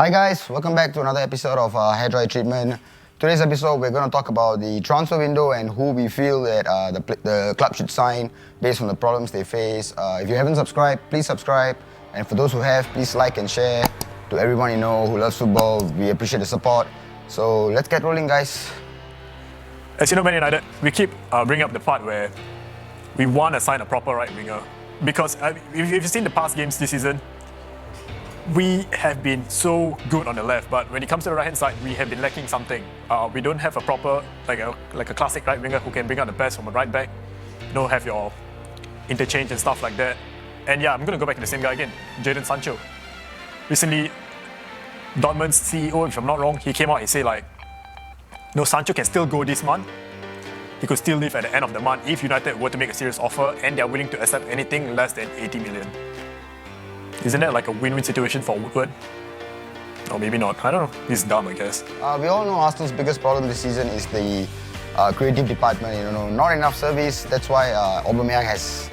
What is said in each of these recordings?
Hi guys, welcome back to another episode of Hair Dry Treatment. Today's episode we're going to talk about the transfer window and who we feel that the club should sign based on the problems they face. If you haven't subscribed, please subscribe. And for those who have, please like and share to everyone you know who loves football. We appreciate the support. So let's get rolling, guys. As you know, Man United, we keep bringing up the part where we want to sign a proper right winger. Because if you've seen the past games this season, we have been so good on the left, but when it comes to the right-hand side, we have been lacking something. We don't have a proper, like a classic right winger who can bring out the best from a right back. Have your interchange and stuff like that. And yeah, I'm going to go back to the same guy again, Jadon Sancho. Recently, Dortmund's CEO, if I'm not wrong, he came out and said Sancho can still go this month. He could still leave at the end of the month if United were to make a serious offer and they're willing to accept anything less than 80 million. Isn't that like a win-win situation for Woodward? Or maybe not. I don't know. He's dumb, I guess. We all know Arsenal's biggest problem this season is the creative department. Not enough service. That's why Aubameyang has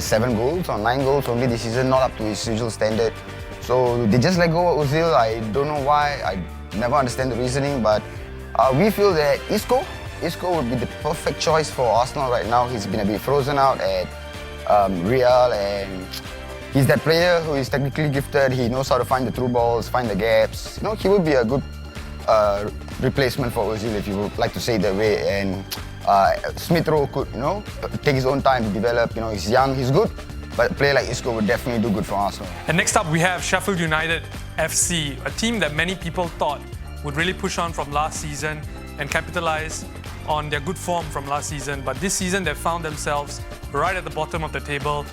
7 goals or 9 goals only this season, not up to his usual standard. So they just let go of Ozil. I don't know why. I never understand the reasoning, but we feel that Isco would be the perfect choice for Arsenal right now. He's been a bit frozen out at Real, and he's that player who is technically gifted. He knows how to find the through balls, find the gaps. He would be a good replacement for Ozil, if you would like to say it that way. And Smith Rowe could, take his own time to develop. He's young, he's good, but a player like Isco would definitely do good for Arsenal. And next up, we have Sheffield United FC, a team that many people thought would really push on from last season and capitalize on their good form from last season. But this season, they've found themselves right at the bottom of the table.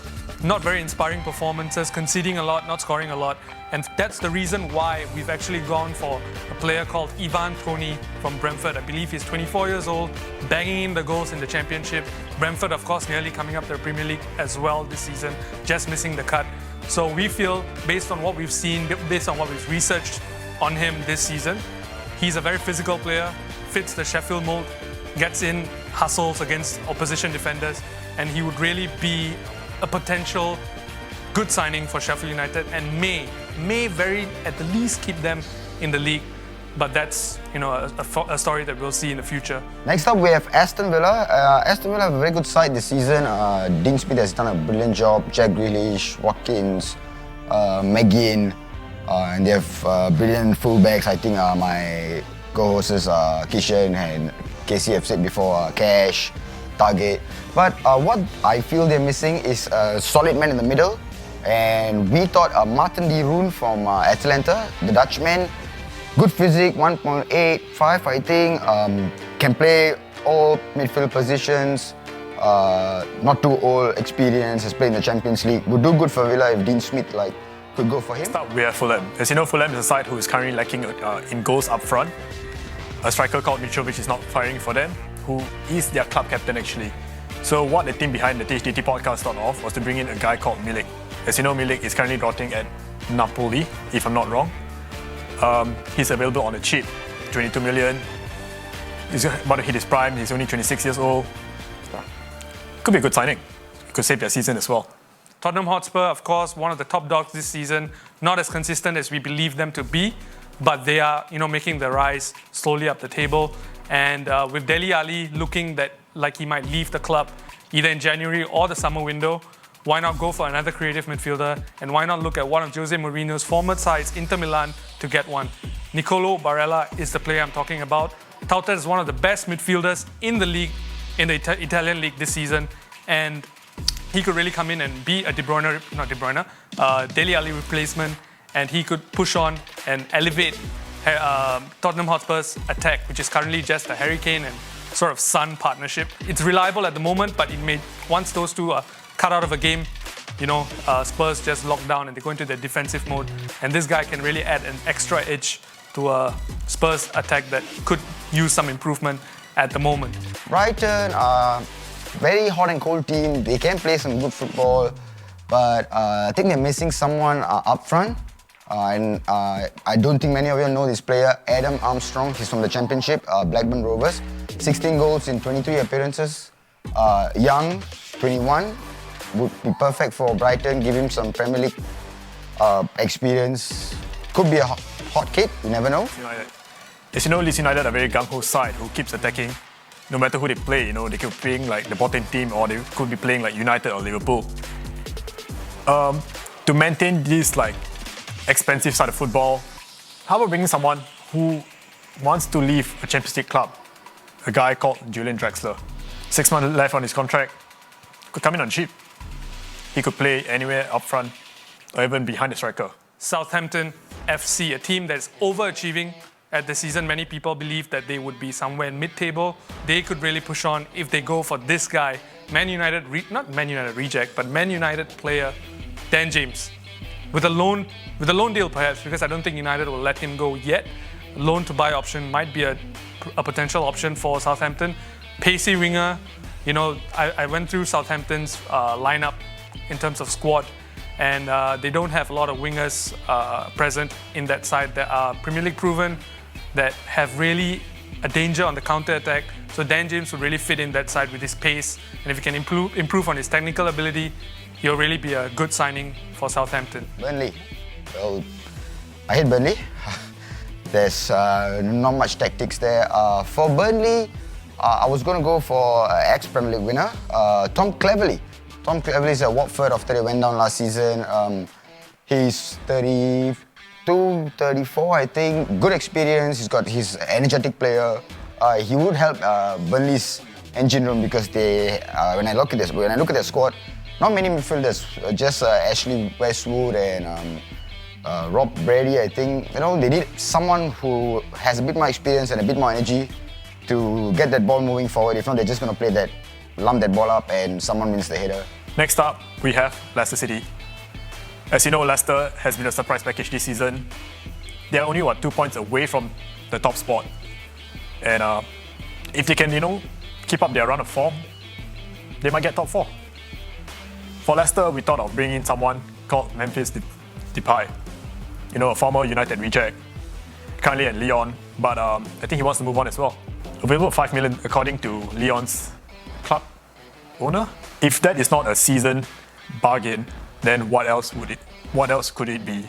Not very inspiring performances, conceding a lot, not scoring a lot. And that's the reason why we've actually gone for a player called Ivan Toney from Brentford. I believe he's 24 years old, banging in the goals in the Championship. Brentford, of course, nearly coming up to the Premier League as well this season, just missing the cut. So we feel, based on what we've seen, based on what we've researched on him this season, he's a very physical player, fits the Sheffield mold, gets in, hustles against opposition defenders, and he would really be a potential good signing for Sheffield United and may very at the least keep them in the league. But that's a story that we'll see in the future. Next up, we have Aston Villa. Aston Villa have a very good side this season. Dean Smith has done a brilliant job. Jack Grealish, Watkins, McGinn, and they have brilliant fullbacks. I think my co-hosts Kishan and Casey have said before, Cash, Target. But what I feel they're missing is a solid man in the middle. And we thought Martin de Roon from Atalanta, the Dutchman, good physique, 1.85 I think, can play all midfield positions, not too old, experience, has played in the Champions League. Would do good for Villa if Dean Smith could go for him. Start with Fulham. As you know, Fulham is a side who is currently lacking in goals up front. A striker called Mitrovic is not firing for them, who is their club captain actually. So what the team behind the THDT podcast thought of was to bring in a guy called Milik. As you know, Milik is currently rotting at Napoli, if I'm not wrong. He's available on the cheap, 22 million. He's about to hit his prime, he's only 26 years old. Could be a good signing. Could save their season as well. Tottenham Hotspur, of course, one of the top dogs this season. Not as consistent as we believe them to be, but they are, making the rise slowly up the table. And with Dele Alli looking like he might leave the club either in January or the summer window, why not go for another creative midfielder? And why not look at one of Jose Mourinho's former sides, Inter Milan, to get one? Nicolo Barella is the player I'm talking about. Touted as one of the best midfielders in the league, in the Italian league this season. And he could really come in and be a Dele Alli replacement. And he could push on and elevate Tottenham Hotspur's attack, which is currently just a Harry Kane and sort of Son partnership. It's reliable at the moment, but once those two are cut out of a game, Spurs just lock down and they go into their defensive mode. And this guy can really add an extra edge to a Spurs attack that could use some improvement at the moment. Brighton, very hot and cold team. They can play some good football, but I think they're missing someone up front. And I don't think many of you know this player, Adam Armstrong. He's from the Championship, Blackburn Rovers. 16 goals in 23 appearances. Young, 21. Would be perfect for Brighton. Give him some Premier League experience. Could be a hot kid. You never know. United. As you know, Leeds United are a very gung-ho side who keeps attacking. No matter who they play, they could be playing like the bottom team or they could be playing like United or Liverpool. To maintain this like expensive side of football, how about bringing someone who wants to leave a Champions League club? A guy called Julian Draxler. 6 months left on his contract. Could come in on cheap. He could play anywhere up front or even behind the striker. Southampton FC, a team that's overachieving at the season. Many people believe that they would be somewhere in mid-table. They could really push on if they go for this guy, not Man United reject, but Man United player Dan James. With a loan deal perhaps, because I don't think United will let him go yet. Loan to buy option might be a potential option for Southampton. Pacey winger, I went through Southampton's lineup in terms of squad, and they don't have a lot of wingers present in that side that are Premier League proven, that have really a danger on the counter-attack. So Dan James would really fit in that side with his pace, and if he can improve on his technical ability, he'll really be a good signing for Southampton. Burnley. Well, I hate Burnley. There's not much tactics there. For Burnley, I was going to go for ex-Premier League winner, Tom Cleverley. Tom Cleverley is at Watford after they went down last season. He's 32, 34, I think. Good experience. He's an energetic player. He would help Burnley's engine room because when I look at their squad, not many midfielders, just Ashley Westwood and Rob Brady, I think. They need someone who has a bit more experience and a bit more energy to get that ball moving forward. If not, they're just going to play that, lump that ball up and someone wins the header. Next up, we have Leicester City. As you know, Leicester has been a surprise package this season. They're only 2 points away from the top spot. And if they can, keep up their run of form, they might get top 4. For Leicester, we thought of bringing in someone called Memphis Depay. A former United reject, currently at Lyon, but I think he wants to move on as well. Available at 5 million according to Lyon's club owner. If that is not a season bargain, then what else could it be,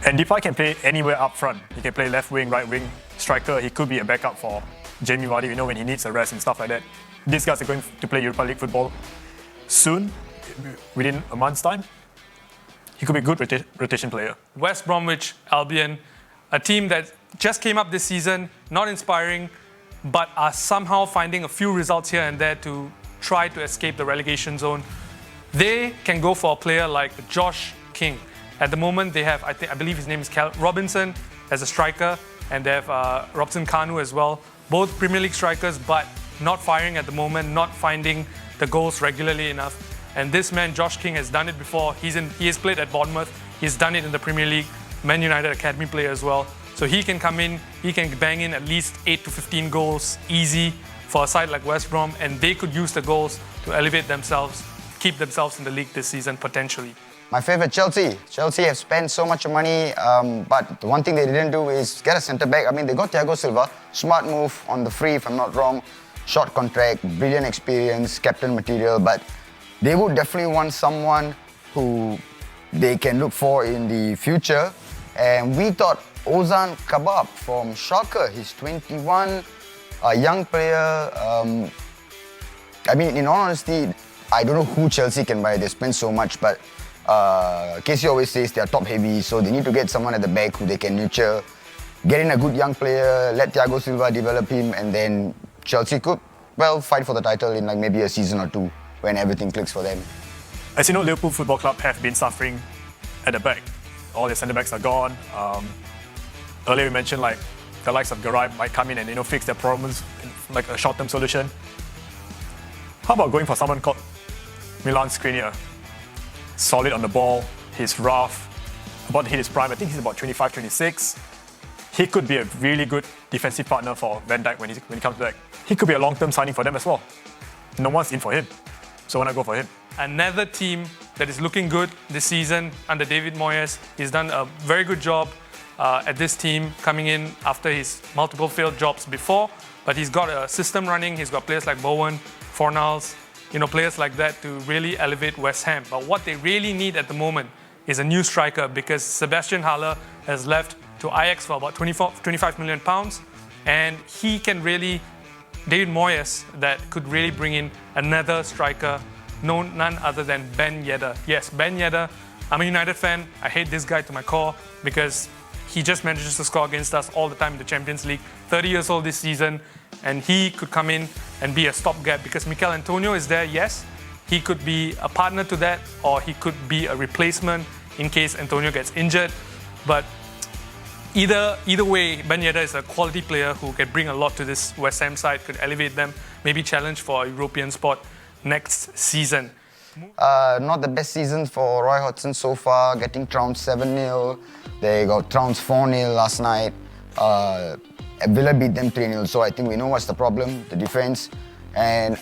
And Depay can play anywhere up front. He can play left wing, right wing, striker. He could be a backup for Jamie Vardy, when he needs a rest and stuff like that. These guys are going to play Europa League football soon, within a month's time. He could be a good rotation player. West Bromwich Albion, a team that just came up this season, not inspiring, but are somehow finding a few results here and there to try to escape the relegation zone. They can go for a player like Josh King. At the moment, they have, I believe his name is Robinson as a striker, and they have Robson Kanu as well. Both Premier League strikers, but not firing at the moment, not finding the goals regularly enough. And this man, Josh King, has done it before. He has played at Bournemouth. He's done it in the Premier League. Man United Academy player as well. So he can come in, he can bang in at least 8 to 15 goals easy for a side like West Brom, and they could use the goals to elevate themselves, keep themselves in the league this season potentially. My favourite, Chelsea. Chelsea have spent so much money, but the one thing they didn't do is get a centre-back. They got Thiago Silva. Smart move on the free, if I'm not wrong. Short contract, brilliant experience, captain material, but they would definitely want someone who they can look for in the future. And we thought Ozan Kabak from Schalke, he's 21, a young player. In all honesty, I don't know who Chelsea can buy. They spend so much, but Casey always says they are top heavy, so they need to get someone at the back who they can nurture, get in a good young player, let Thiago Silva develop him, and then Chelsea could, fight for the title in maybe a season or two when everything clicks for them. As you know, Liverpool Football Club have been suffering at the back. All their centre-backs are gone. Earlier we mentioned the likes of Garay might come in and fix their problems in a short-term solution. How about going for someone called Milan Skriniar? Solid on the ball, he's rough, about to hit his prime. I think he's about 25, 26. He could be a really good defensive partner for Van Dijk when he comes back. He could be a long-term signing for them as well. No one's in for him, so why not go for him? Another team that is looking good this season under David Moyes. He's done a very good job at this team, coming in after his multiple failed jobs before, but he's got a system running. He's got players like Bowen, Fornals, players like that to really elevate West Ham. But what they really need at the moment is a new striker, because Sebastian Haller has left to Ajax for about 25 million pounds. And he can really, David Moyes, that could really bring in another striker, none other than Ben Yedder. Yes, Ben Yedder. I'm a United fan. I hate this guy to my core because he just manages to score against us all the time in the Champions League. 30 years old this season, and he could come in and be a stopgap because Mikel Antonio is there, yes. He could be a partner to that, or he could be a replacement in case Antonio gets injured. But either way, Ben Yedder is a quality player who can bring a lot to this West Ham side, could elevate them, maybe challenge for a European spot next season. Not the best season for Roy Hodgson so far, getting trounced 7-0. They got trounced 4-0 last night. Villa beat them 3-0, so I think we know what's the problem, the defense. And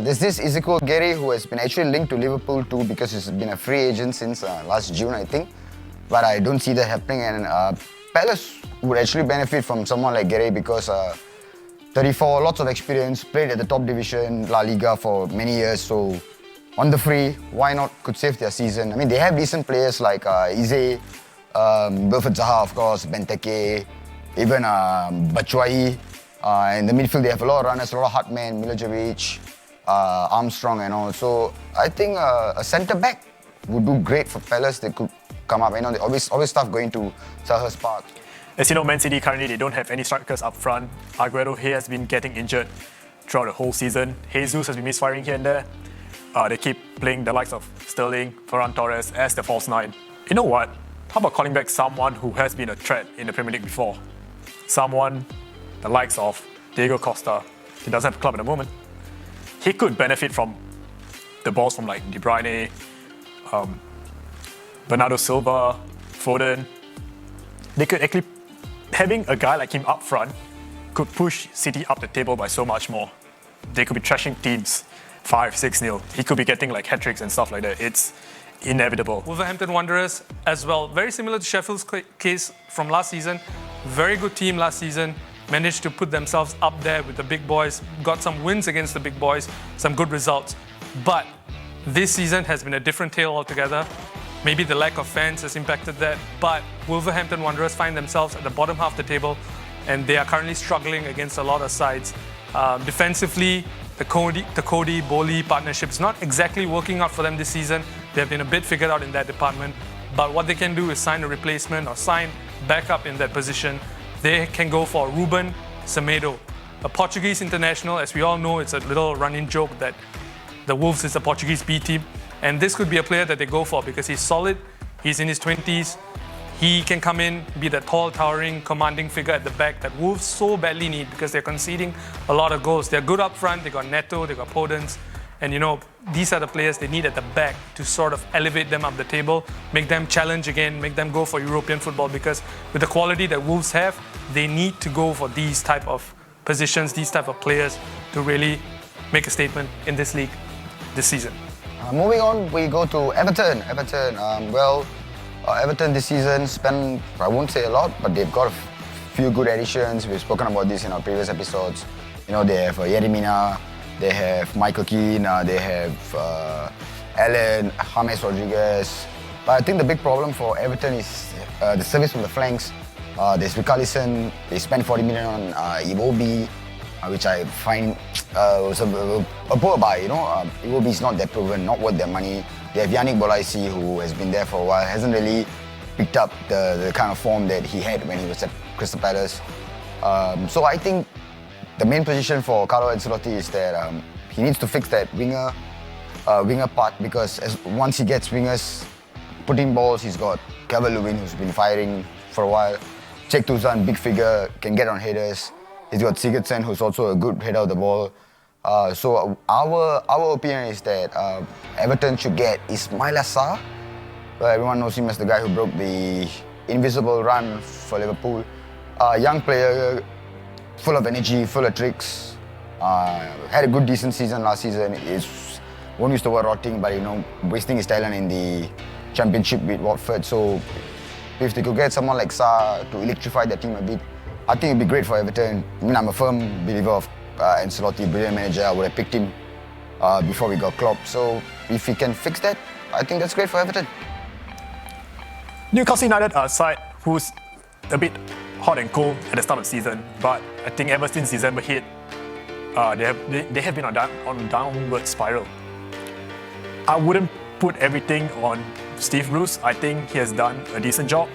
there's this Ezekiel Gary who has been actually linked to Liverpool too because he's been a free agent since last June, I think. But I don't see that happening, and Palace would actually benefit from someone like Gary because 34, lots of experience, played at the top division, La Liga for many years, so on the free, why not? Could save their season. I mean, they have decent players like Ize, Wilfred Zaha, of course, Benteke, even Batshuayi. In the midfield, they have a lot of runners, a lot of Hartman, Milojevic, Armstrong and all. So I think a centre-back would do great for Palace. They could come up. You know, always stuff going to Selhurst Park. As you know, Man City currently they don't have any strikers up front. Aguero has been getting injured throughout the whole season. Jesus has been misfiring here and there. They keep playing the likes of Sterling, Ferran Torres as the false nine. You know what? How about calling back someone who has been a threat in the Premier League before? Someone the likes of Diego Costa. He doesn't have a club at the moment. He could benefit from the balls from like De Bruyne, Bernardo Silva, Foden. They could actually, having a guy like him up front could push City up the table by so much more. They could be trashing teams 5-6-0. He could be getting like hat-tricks and stuff like that. It's inevitable. Wolverhampton Wanderers as well. Very similar to Sheffield's case from last season. Very good team last season. Managed to put themselves up there with the big boys. Got some wins against the big boys. Some good results. But this season has been a different tale altogether. Maybe the lack of fans has impacted that. But Wolverhampton Wanderers find themselves at the bottom half of the table. And they are currently struggling against a lot of sides. Defensively, the Cody-Bowley partnership is not exactly working out for them this season. They have been a bit figured out in that department. But what they can do is sign a replacement or sign backup in that position. They can go for Ruben Semedo, a Portuguese international. As we all know, it's a little running joke that the Wolves is a Portuguese B team. And this could be a player that they go for because he's solid, he's in his 20s. He can come in, be the tall, towering, commanding figure at the back that Wolves so badly need because they're conceding a lot of goals. They're good up front, they got Neto, they got Podence. And you know, these are the players they need at the back to sort of elevate them up the table, make them challenge again, make them go for European football because with the quality that Wolves have, they need to go for these type of positions, these type of players to really make a statement in this league this season. Moving on, we go to Everton. Everton this season spent, I won't say a lot, but they've got a few good additions. We've spoken about this in our previous episodes. You know, they have Yerry Mina, they have Michael Keane, they have Allen, James Rodriguez. But I think the big problem for Everton is the service from the flanks. There's Richarlison, they spent 40 million on Iwobi, which I find was a poor buy, you know. Iwobi is not that proven, not worth their money. They have Yannick Bolasie, who has been there for a while, hasn't really picked up the kind of form that he had when he was at Crystal Palace. So I think the main position for Carlo Ancelotti is that he needs to fix that winger part because once he gets wingers putting balls, he's got Calvert-Lewin, who's been firing for a while. Cech Touzan, big figure, can get on headers. He's got Sigurdsson, who's also a good header of the ball. So our opinion is that Everton should get Ismaila Sarr. Everyone knows him as the guy who broke the invisible run for Liverpool. Young player, full of energy, full of tricks. Had a good, decent season last season. Won't use the word rotting, but you know, wasting his talent in the Championship with Watford. So if they could get someone like Sarr to electrify their team a bit, I think it'd be great for Everton. I mean, I'm a firm believer of Ancelotti, brilliant manager. I would have picked him before we got Klopp. So if he can fix that, I think that's great for Everton. Newcastle United are a side whose a bit hot and cold at the start of the season, but I think ever since December hit, they have been on a downward spiral. I wouldn't put everything on Steve Bruce. I think he has done a decent job.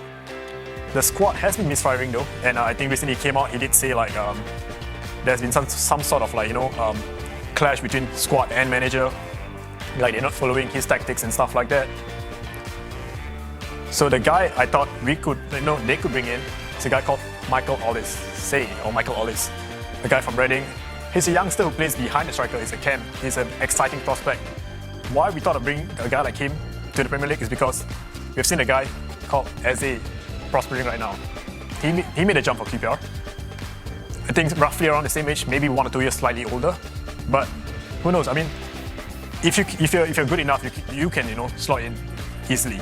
The squad has been misfiring though, and I think recently he came out, he did say like there's been some sort of like clash between squad and manager, like they're not following his tactics and stuff like that. So the guy I thought they could bring in is a guy called Michael Ollis, a guy from Reading. He's a youngster who plays behind the striker. He's a cam. He's an exciting prospect. Why we thought of bringing a guy like him to the Premier League is because we've seen a guy called Eze prospering right now. He made a jump for QPR. I think roughly around the same age, maybe 1 or 2 years slightly older. But who knows? I mean, if you're good enough, you can slot in easily.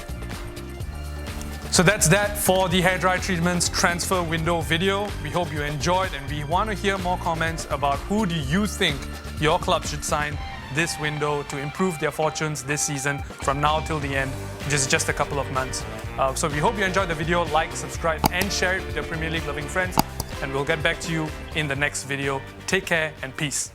So that's that for the Hairdry Treatments transfer window video. We hope you enjoyed, and we want to hear more comments about who do you think your club should sign this window to improve their fortunes this season from now till the end, which is just a couple of months. So we hope you enjoyed the video. Like, subscribe, and share it with your Premier League loving friends. And we'll get back to you in the next video. Take care and peace.